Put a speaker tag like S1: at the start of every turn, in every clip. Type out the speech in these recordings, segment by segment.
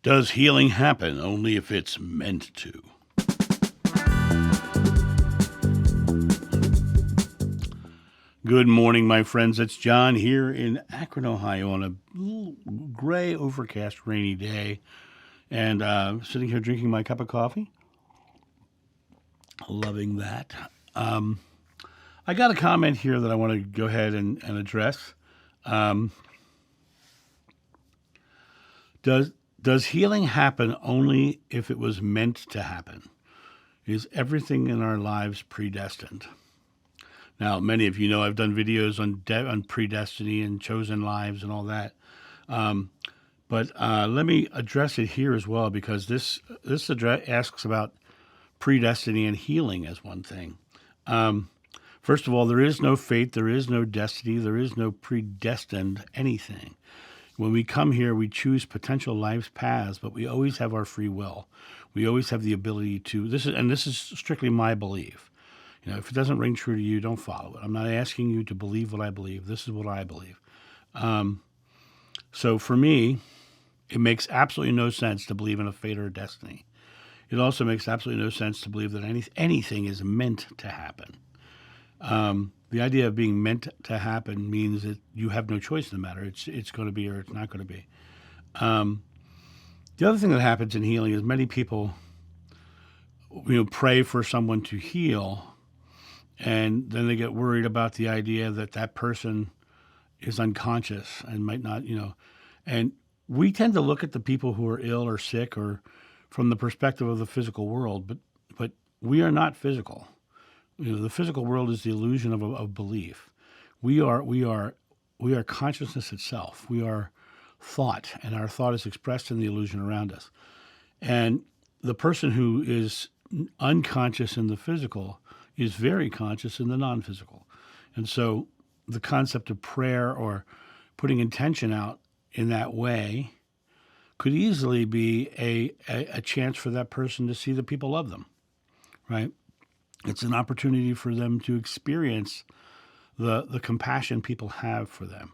S1: Does healing happen only if it's meant to? Good morning, my friends. It's John here in Akron, Ohio on a little gray, overcast, rainy day. And sitting here drinking my cup of coffee. Loving that. I got a comment here that I want to go ahead and address. Does healing happen only if it was meant to happen? Is everything in our lives predestined? Now, many of you know I've done videos on predestiny and chosen lives and all that. But let me address it here as well, because this asks about predestiny and healing as one thing. First of all, there is no fate, there is no destiny, there is no predestined anything. When we come here, we choose potential life's paths, but we always have our free will. We always have the ability to, this is strictly my belief. You know, if it doesn't ring true to you, don't follow it. I'm not asking you to believe what I believe. This is what I believe. So for me, it makes absolutely no sense to believe in a fate or a destiny. It also makes absolutely no sense to believe that anything is meant to happen. The idea of being meant to happen means that you have no choice in the matter. It's going to be or it's not going to be. The other thing that happens in healing is many people, pray for someone to heal, and then they get worried about the idea that that person is unconscious and might not, And we tend to look at the people who are ill or sick or from the perspective of the physical world, but we are not physical. The physical world is the illusion of belief. We are consciousness itself. We are thought, and our thought is expressed in the illusion around us. And the person who is unconscious in the physical is very conscious in the non-physical. And so the concept of prayer or putting intention out in that way could easily be a chance for that person to see that people love them, right? It's an opportunity for them to experience the compassion people have for them.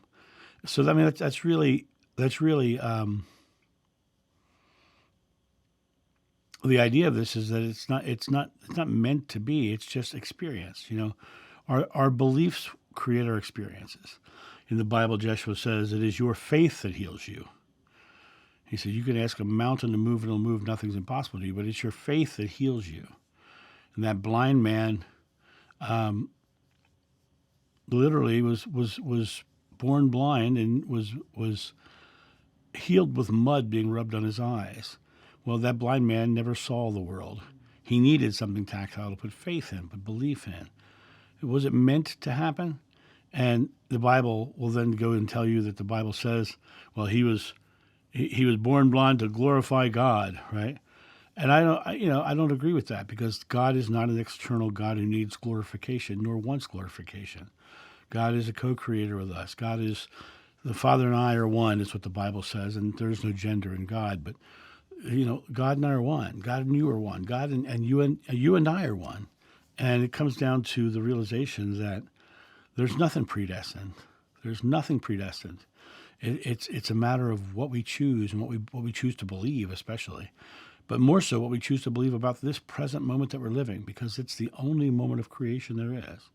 S1: So I mean that's really the idea of this is that it's not meant to be. It's just experience. Our beliefs create our experiences. In the Bible, Joshua says it is your faith that heals you. He said you can ask a mountain to move and it'll move. Nothing's impossible to you, but it's your faith that heals you. And that blind man literally was born blind and was healed with mud being rubbed on his eyes. Well, that blind man never saw the world. He needed something tactile to put faith in, put belief in. Was it meant to happen? And the Bible will then go and tell you that the Bible says, well, he was born blind to glorify God, right? And I don't agree with that, because God is not an external God who needs glorification nor wants glorification. God is a co-creator with us. God is, the Father and I are one, is what the Bible says, and there's no gender in God. But God and I are one. God and you are one. God and you and I are one. And it comes down to the realization that there's nothing predestined. There's nothing predestined. It's a matter of what we choose and what we choose to believe, especially. But more so what we choose to believe about this present moment that we're living, because it's the only moment of creation there is.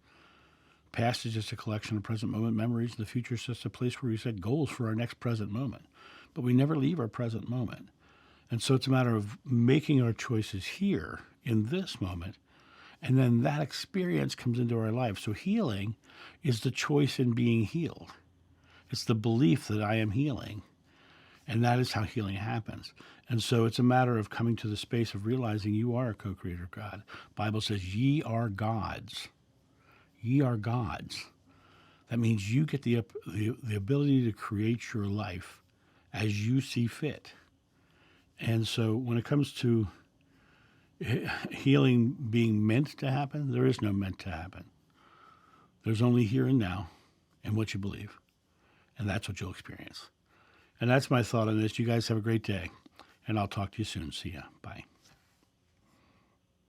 S1: Past is just a collection of present moment memories. The future is just a place where we set goals for our next present moment. But we never leave our present moment. And so it's a matter of making our choices here in this moment, and then that experience comes into our life. So healing is the choice in being healed. It's the belief that I am healing. And that is how healing happens. And so it's a matter of coming to the space of realizing you are a co-creator of God. The Bible says, ye are gods. Ye are gods. That means you get the ability to create your life as you see fit. And so when it comes to healing being meant to happen, there is no meant to happen. There's only here and now and what you believe. And that's what you'll experience. And that's my thought on this. You guys have a great day. And I'll talk to you soon. See ya. Bye.